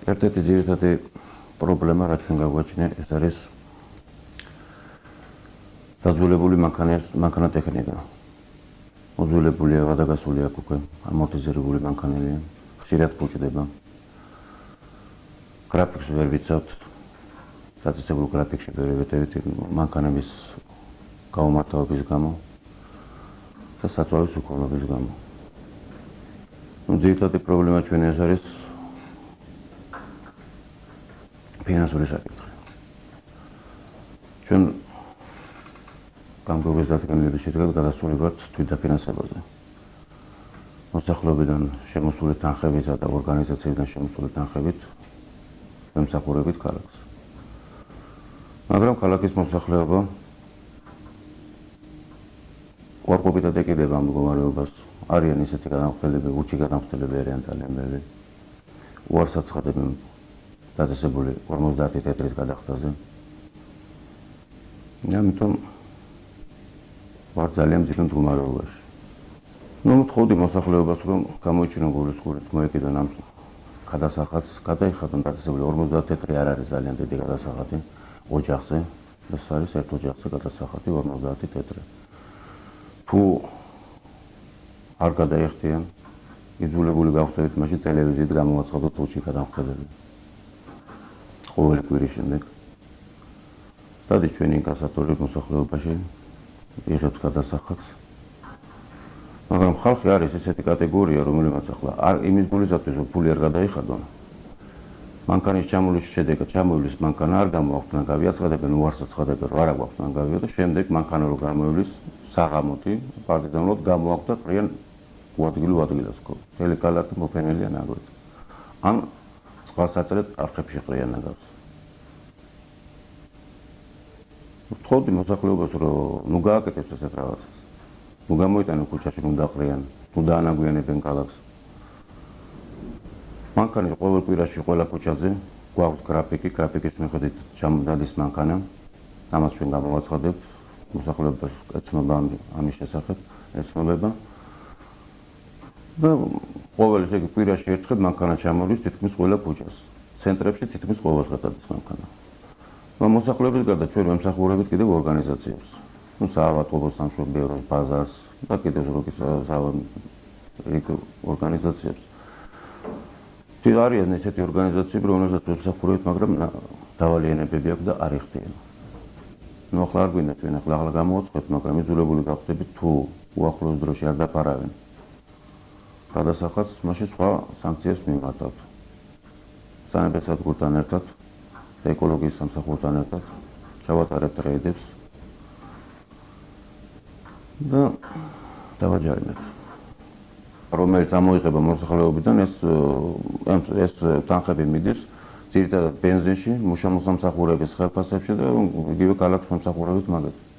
ერთ-ერთი ძირითადი პრობლემა, რაც ჩვენ გაგვაჩნია, ეს არის დაძველებული მანქანათექნიკა. მოძველებულია, გადაგასული აქვს უკვე, ამორტიზირებული მანქანელია, ხშირად ფუჭდება. გრაფიკს ვერ ვიცავთ, დაწესებულ გრაფიკში ვერ ვეტევით მანქანების გაუმართავების გამო და საწვავის უქონლობის გამო. ძირითადი პრობლემა ჩვენი ეს არის ფინანსური საკითხი. ჩვენ გამგეობის დადგენილების შედეგად გადასული ვართ თვითდაფინანსებაზე. მოსახლეობიდან შემოსული თანხებითა და ორგანიზაციებიდან შემოსული თანხებით ემსახურებით ქალაქს. მაგრამ ქალაქის მოსახლეობა უარყოფითად ეკიდება ამ მდგომარეობას. არიან ისეთი გადამხდელები, უჩი გადამხდელები არიან ძალიან ბევრი. უარს აცხადებენ დაწესებული 50 თეთრის გადახდაზე. ამიტომ ვარ ძალიან მძიმე მდგომარეობაში. ვთხოვდი მოსახლეობას, რომ გამოიჩინონ გულისხმობით, მოეკიდონ ამ გადასახადს, გადაიხადონ დაწესებული 50 თეთრი არ არის ძალიან დიდი გადასახადი ოჯახზე, ეს არის ერთ ოჯახზე გადასახადი 50 თეთრი. თუ არ გადაიხდიან, იძულებული გავხდებით მაშინ ტელევიზიით გამოვაცხადოთ უჩი გადამხდელები. ყოველი კვირის შემდეგ. დადის ჩვენი ინკასატორი მოსახლეობაში, იღებს გადასახადს. მაგრამ ხალხი არის ესეთი კატეგორია, რომელმაც ახლა იმის გულისხმობს, რომ ფული არ გადაიხადონ. მანქანის ჩამოვლის შედეგად ჩამოვლის მანქანა არ გამოაქვთ ნაგავი, აცხადებენ უარს აცხადებენ, რომ არ აგვაქვთ ნაგავი და შემდეგ მანქანა რო გამოვლის საღამოთი, პარტიზანულად გამოაქვთ და ყრიან უადგილოს ხო. მთელი ქალაქი მოფენილია ნაგვით. ან წყალსაწრეთ არხებში ყრიან ნაგავს. ვთხოვდი მოსახლეობას, რომ ნუ გააკეთებს ესეთ რაღაცას. ნუ გამოიტანონ ქუჩაში, ნუ დაყრიან, ნუ დაანაგვიანებენ ქალაქს. მანქანის ყოველ კვირაში ყველა ქუჩაზე გვაქვს გრაფიკის მიხედვით ჩამოდის მანქანა. ამას ჩვენ გამოვაცხადებთ. მოსახლეობას ეცნობა ამის შესახებ, ეცნობება. და ყოველ ესე იგი კვირაში ერთხელ მანქანა ჩამოვლის თითქმის ყველა ქუჩას. ცენტრებში თითქმის ყოველდღე დადის მანქანა. მოსახლეობის გარდა ჩვენ ვემსახურებით კიდევ ორგანიზაციებს. საავადმყოფოს სამშობლოს ბაზარს და კიდევ როგორი ორგანიზაციებს. არიან ესეთი ორგანიზაციები, რომელსაც ვემსახურებით, მაგრამ დავალიანებები აქვს და არ იხდიან. ახლა არ გვინდა ჩვენ ახლა გამოვაცხოთ, მაგრამ იძულებული გავხდებით თუ უახლოეს დროში არ დაფარავენ გადასახადს, მაშინ სხვა სანქციებს მიმართავთ. სანაპირო სადგურთან ერთად და ეკოლოგიის სამსახურთან ერთად ჩავატარებთ რეიდებს და დავაჯარიმებთ. რომელიც ამოიღება მოსახლეობიდან ეს თანხები მიდის ძირითადად ბენზინში, მუშა მოსამსახურების ხელფასებში და იგივე ქალაქის მომსახურებით მაგათ.